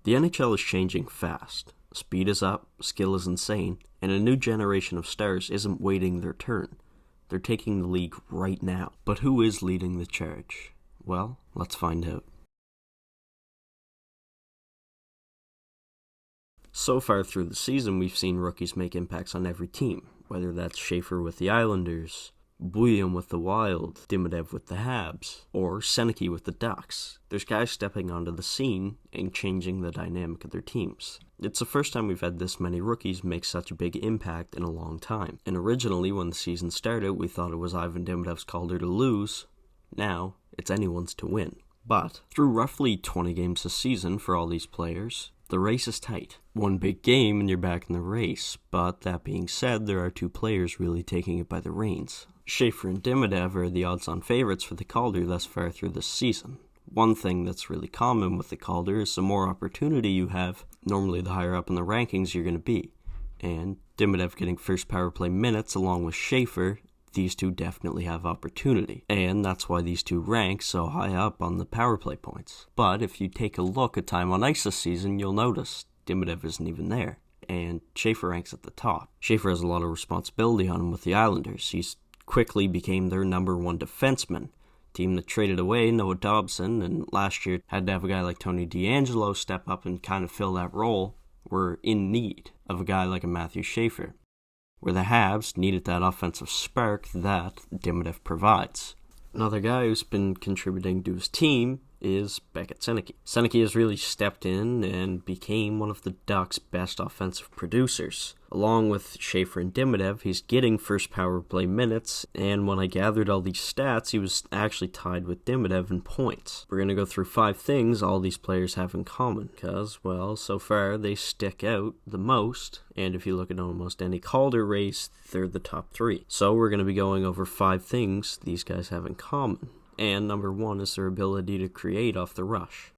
The NHL is changing fast. Speed is up, skill is insane, and a new generation of stars isn't waiting their turn. They're taking the league right now. But who is leading the charge? Well, let's find out. So far through the season, we've seen rookies make impacts on every team, whether that's Schaefer with the Islanders, Bouillon with the Wild, Demidov with the Habs, or Seneke with the Ducks. There's guys stepping onto the scene and changing the dynamic of their teams. It's the first time we've had this many rookies make such a big impact in a long time. And originally, when the season started, we thought it was Ivan Demidov's Calder to lose. Now, it's anyone's to win. But through roughly 20 games this season for all these players, the race is tight. One big game and you're back in the race, but that being said, there are two players really taking it by the reins. Schaefer and Demidov are the odds-on favorites for the Calder thus far through this season. One thing that's really common with the Calder is the more opportunity you have, normally the higher up in the rankings you're going to be. And Demidov getting first power play minutes along with Schaefer, these two definitely have opportunity. And that's why these two rank so high up on the power play points. But if you take a look at time on ice this season, you'll notice Demidov isn't even there. And Schaefer ranks at the top. Schaefer has a lot of responsibility on him with the Islanders. He's quickly became their number one defenseman. Team that traded away Noah Dobson and last year had to have a guy like Tony DeAngelo step up and kind of fill that role, were in need of a guy like a Matthew Schaefer, where the Habs needed that offensive spark that Demidov provides. Another guy who's been contributing to his team is Seneke. Seneke has really stepped in and became one of the Ducks' best offensive producers. Along with Schaefer and Demidov, he's getting first power play minutes, and when I gathered all these stats, he was actually tied with Demidov in points. We're going to go through 5 things all these players have in common, because, well, so far they stick out the most, and if you look at almost any Calder race, they're the top 3. So we're going to be going over 5 things these guys have in common. And number 1 is their ability to create off the rush.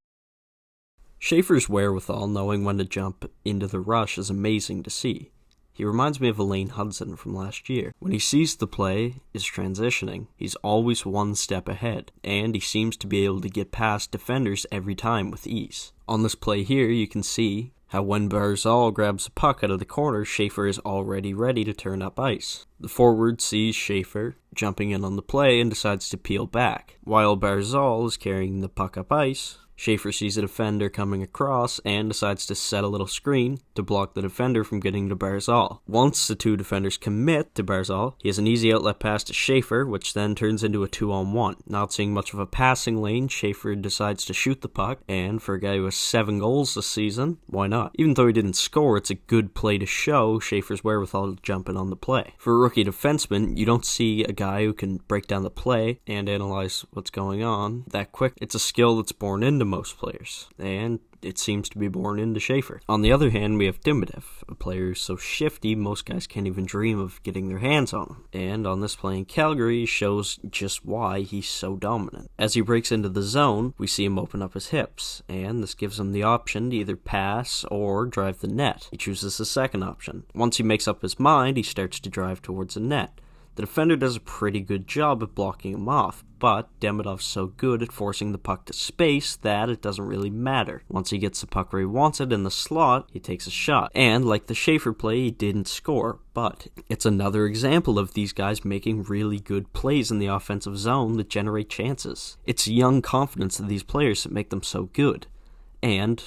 Schaefer's wherewithal, knowing when to jump into the rush, is amazing to see. He reminds me of Elaine Hudson from last year. When he sees the play is transitioning, he's always one step ahead, and he seems to be able to get past defenders every time with ease. On this play here, you can see how when Barzal grabs a puck out of the corner, Schaefer is already ready to turn up ice. The forward sees Schaefer jumping in on the play and decides to peel back. While Barzal is carrying the puck up ice, Schaefer sees a defender coming across and decides to set a little screen to block the defender from getting to Barzal. Once the two defenders commit to Barzal, he has an easy outlet pass to Schaefer, which then turns into a 2-on-1. Not seeing much of a passing lane, Schaefer decides to shoot the puck, and for a guy who has 7 goals this season, why not? Even though he didn't score, it's a good play to show Schaefer's wherewithal to jump in on the play. For a rookie defenseman, you don't see a guy who can break down the play and analyze what's going on that quick. It's a skill that's born into most players, and it seems to be born into Schaefer. On the other hand, we have Demidov, a player who's so shifty most guys can't even dream of getting their hands on him. And on this play in Calgary shows just why he's so dominant. As he breaks into the zone, we see him open up his hips, and this gives him the option to either pass or drive the net. He chooses the second option. Once he makes up his mind, he starts to drive towards the net. The defender does a pretty good job at blocking him off, but Demidov's so good at forcing the puck to space that it doesn't really matter. Once he gets the puck where he wants it in the slot, he takes a shot. And like the Schaefer play, he didn't score, but it's another example of these guys making really good plays in the offensive zone that generate chances. It's young confidence of these players that make them so good. And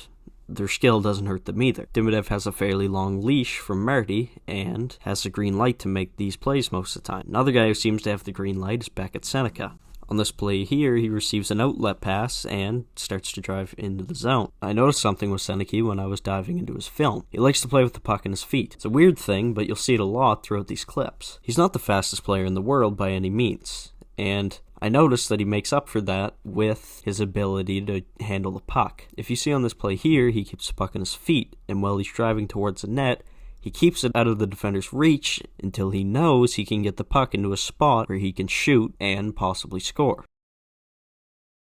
their skill doesn't hurt them either. Demidov has a fairly long leash from Marty and has the green light to make these plays most of the time. Another guy who seems to have the green light is Seneke. On this play here, he receives an outlet pass and starts to drive into the zone. I noticed something with Seneke when I was diving into his film. He likes to play with the puck in his feet. It's a weird thing, but you'll see it a lot throughout these clips. He's not the fastest player in the world by any means, and I noticed that he makes up for that with his ability to handle the puck. If you see on this play here, he keeps the puck in his feet, and while he's driving towards the net, he keeps it out of the defender's reach until he knows he can get the puck into a spot where he can shoot and possibly score.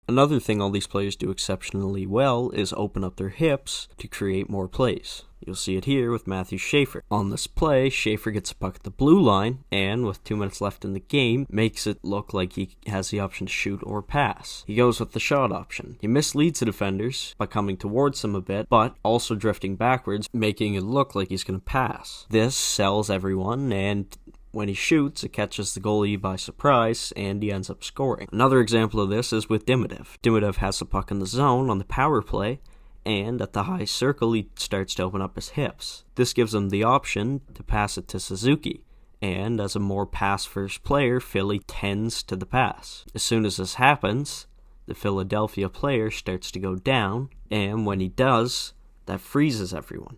Another thing all these players do exceptionally well is open up their hips to create more plays. You'll see it here with Matthew Schaefer. On this play, Schaefer gets a puck at the blue line, and with 2 minutes left in the game, makes it look like he has the option to shoot or pass. He goes with the shot option. He misleads the defenders by coming towards them a bit, but also drifting backwards, making it look like he's going to pass. This sells everyone, and when he shoots, it catches the goalie by surprise, and he ends up scoring. Another example of this is with Demidov. Demidov has the puck in the zone on the power play, and at the high circle, he starts to open up his hips. This gives him the option to pass it to Suzuki, and as a more pass-first player, Philly tends to the pass. As soon as this happens, the Philadelphia player starts to go down, and when he does, that freezes everyone.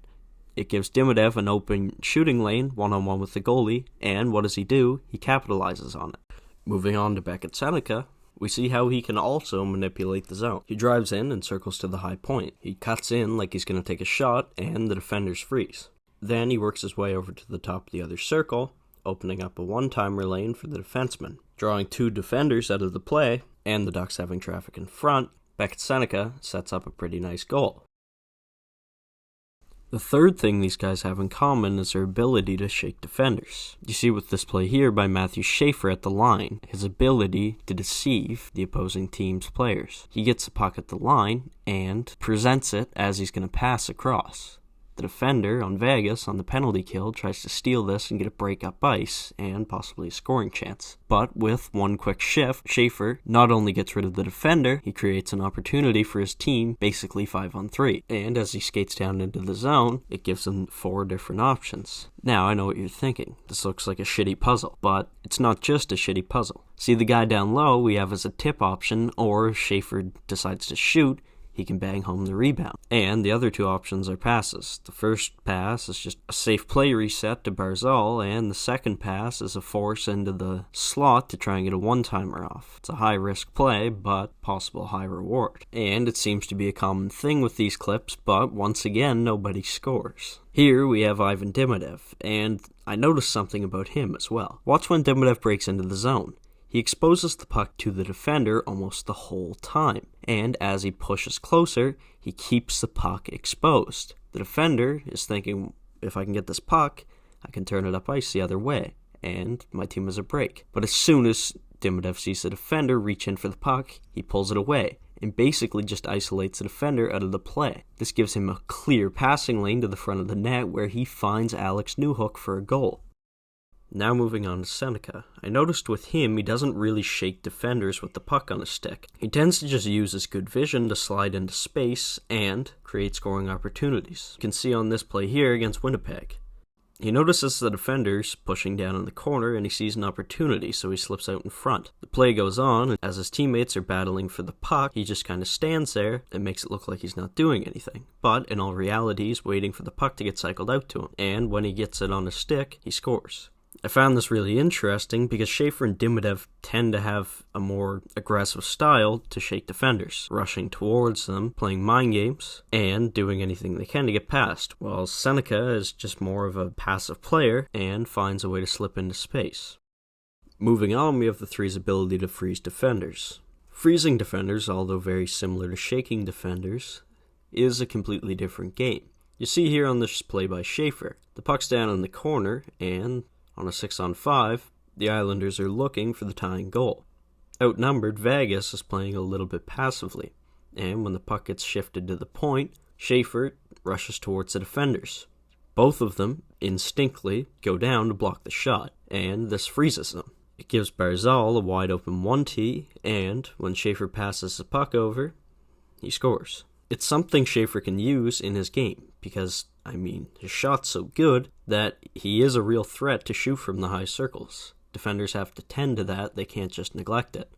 It gives Demidov an open shooting lane, one-on-one with the goalie, and what does he do? He capitalizes on it. Moving on to Beckett Seneca, we see how he can also manipulate the zone. He drives in and circles to the high point. He cuts in like he's going to take a shot, and the defenders freeze. Then he works his way over to the top of the other circle, opening up a one-timer lane for the defenseman. Drawing 2 defenders out of the play, and the Ducks having traffic in front, Beckett Seneca sets up a pretty nice goal. The third thing these guys have in common is their ability to shake defenders. You see with this play here by Matthew Schaefer at the line, his ability to deceive the opposing team's players. He gets the puck at the line and presents it as he's going to pass across. The defender on Vegas on the penalty kill tries to steal this and get a break up ice and possibly a scoring chance. But with one quick shift, Schaefer not only gets rid of the defender, he creates an opportunity for his team, basically 5-on-3. And as he skates down into the zone, it gives him 4 different options. Now, I know what you're thinking. This looks like a shitty puzzle, but it's not just a shitty puzzle. See the guy down low we have as a tip option, or if Schaefer decides to shoot, he can bang home the rebound. And the other 2 options are passes. The first pass is just a safe play reset to Barzal, and the second pass is a force into the slot to try and get a one-timer off. It's a high-risk play, but possible high reward. And it seems to be a common thing with these clips, but once again, nobody scores. Here we have Ivan Demidov, and I noticed something about him as well. Watch when Demidov breaks into the zone. He exposes the puck to the defender almost the whole time, and as he pushes closer, he keeps the puck exposed. The defender is thinking, if I can get this puck, I can turn it up ice the other way, and my team has a break. But as soon as Demidov sees the defender reach in for the puck, he pulls it away, and basically just isolates the defender out of the play. This gives him a clear passing lane to the front of the net where he finds Alex Newhook for a goal. Now moving on to Seneca. I noticed with him, he doesn't really shake defenders with the puck on his stick. He tends to just use his good vision to slide into space and create scoring opportunities. You can see on this play here against Winnipeg. He notices the defenders pushing down in the corner and he sees an opportunity, so he slips out in front. The play goes on, and as his teammates are battling for the puck, he just kind of stands there and makes it look like he's not doing anything. But in all reality, he's waiting for the puck to get cycled out to him, and when he gets it on his stick, he scores. I found this really interesting because Schaefer and Demidov tend to have a more aggressive style to shake defenders, rushing towards them, playing mind games, and doing anything they can to get past, while Seneca is just more of a passive player and finds a way to slip into space. Moving on, we have the Three's ability to freeze defenders. Freezing defenders, although very similar to shaking defenders, is a completely different game. You see here on this play by Schaefer, the puck's down in the corner, and on a 6-on-5, the Islanders are looking for the tying goal. Outnumbered, Vegas is playing a little bit passively, and when the puck gets shifted to the point, Schaefer rushes towards the defenders. Both of them, instinctively, go down to block the shot, and this freezes them. It gives Barzal a wide-open 1T, and when Schaefer passes the puck over, he scores. It's something Schaefer can use in his game, because, his shot's so good that he is a real threat to shoot from the high circles. Defenders have to tend to that, they can't just neglect it.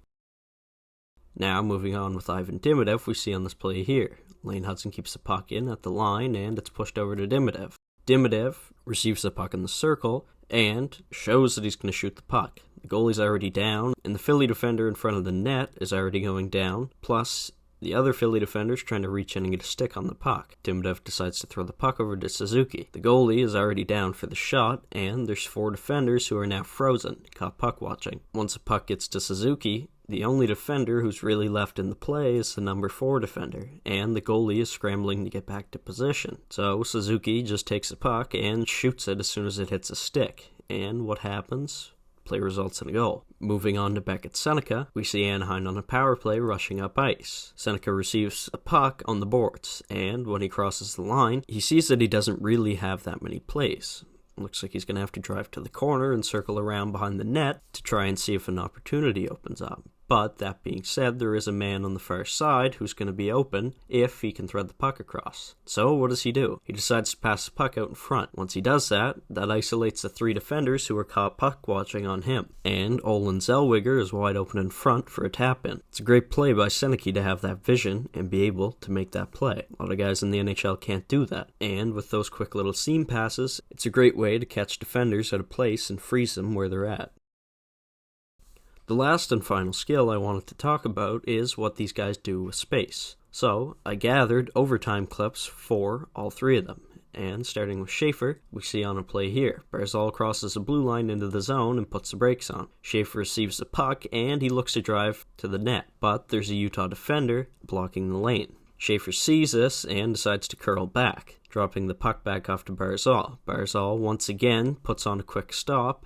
Now, moving on with Ivan Demidov, we see on this play here. Lane Hudson keeps the puck in at the line, and it's pushed over to Demidov. Demidov receives the puck in the circle, and shows that he's going to shoot the puck. The goalie's already down, and the Philly defender in front of the net is already going down, plus the other Philly defender's trying to reach in and get a stick on the puck. Demidov decides to throw the puck over to Suzuki. The goalie is already down for the shot, and there's 4 defenders who are now frozen, caught puck watching. Once the puck gets to Suzuki, The only defender who's really left in the play is the number 4 defender, and the goalie is scrambling to get back to position. So Suzuki just takes the puck and shoots it as soon as it hits a stick. And what happens? Play results in a goal. Moving on to Beckett Seneca, we see Anaheim on a power play rushing up ice. Seneca receives a puck on the boards, and when he crosses the line, he sees that he doesn't really have that many plays. Looks like he's going to have to drive to the corner and circle around behind the net to try and see if an opportunity opens up. But that being said, there is a man on the far side who's going to be open if he can thread the puck across. So what does he do? He decides to pass the puck out in front. Once he does that, that isolates the 3 defenders who are caught puck watching on him. And Olen Zellweger is wide open in front for a tap-in. It's a great play by Seneca to have that vision and be able to make that play. A lot of guys in the NHL can't do that. And with those quick little seam passes, it's a great way to catch defenders at a place and freeze them where they're at. The last and final skill I wanted to talk about is what these guys do with space. So, I gathered overtime clips for all 3 of them. And starting with Schaefer, we see on a play here. Barzal crosses the blue line into the zone and puts the brakes on. Schaefer receives the puck and he looks to drive to the net, but there's a Utah defender blocking the lane. Schaefer sees this and decides to curl back, dropping the puck back off to Barzal. Barzal once again puts on a quick stop,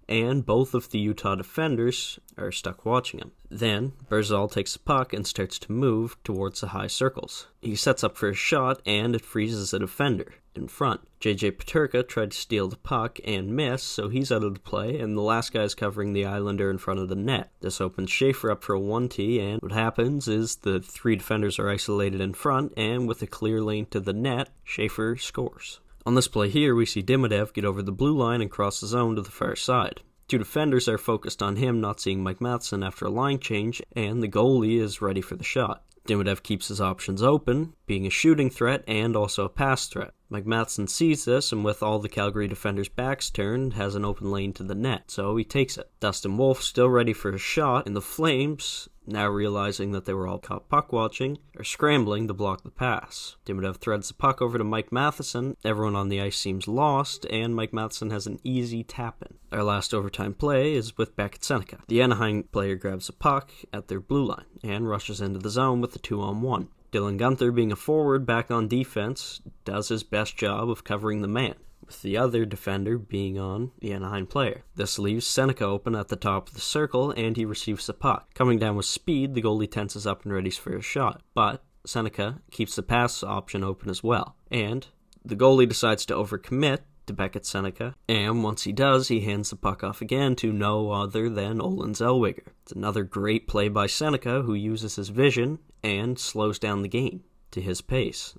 and both of the Utah defenders are stuck watching him. Then, Barzal takes the puck and starts to move towards the high circles. He sets up for a shot, and it freezes a defender in front. JJ Peterka tried to steal the puck and miss, so he's out of the play, and the last guy is covering the Islander in front of the net. This opens Schaefer up for a 1-T, and what happens is the 3 defenders are isolated in front, and with a clear lane to the net, Schaefer scores. On this play here, we see Demidov get over the blue line and cross the zone to the far side. 2 defenders are focused on him, not seeing Mike Matheson after a line change, and the goalie is ready for the shot. Demidov keeps his options open, being a shooting threat and also a pass threat. Mike Matheson sees this, and with all the Calgary defenders' backs turned, has an open lane to the net, so he takes it. Dustin Wolf, still ready for a shot, and the Flames, now realizing that they were all caught puck watching, are scrambling to block the pass. Demidov threads the puck over to Mike Matheson, everyone on the ice seems lost, and Mike Matheson has an easy tap-in. Our last overtime play is with Beckett Seneca. The Anaheim player grabs a puck at their blue line, and rushes into the zone with a 2-on-1. Dylan Guenther, being a forward back on defense, does his best job of covering the man, with the other defender being on the Anaheim player. This leaves Seneca open at the top of the circle, and he receives the puck. Coming down with speed, the goalie tenses up and readies for a shot, but Seneca keeps the pass option open as well, and the goalie decides to overcommit to Beckett Seneca, and once he does, he hands the puck off again to no other than Olen Zellweger. It's another great play by Seneca, who uses his vision and slows down the game to his pace.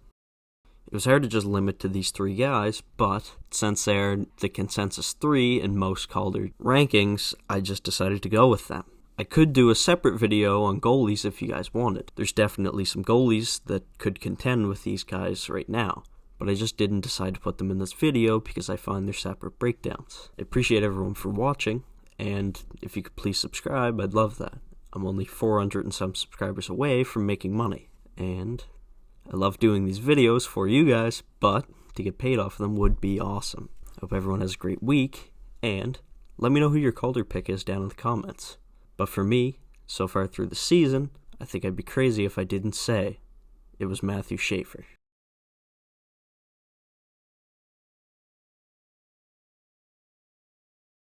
It was hard to just limit to these 3 guys, but since they're the consensus 3 in most Calder rankings, I just decided to go with them. I could do a separate video on goalies if you guys wanted. There's definitely some goalies that could contend with these guys right now, but I just didn't decide to put them in this video because I find they're separate breakdowns. I appreciate everyone for watching, and if you could please subscribe, I'd love that. I'm only 400 and some subscribers away from making money, and I love doing these videos for you guys, but to get paid off of them would be awesome. I hope everyone has a great week, and let me know who your Calder pick is down in the comments. But for me, so far through the season, I think I'd be crazy if I didn't say it was Matthew Schaefer.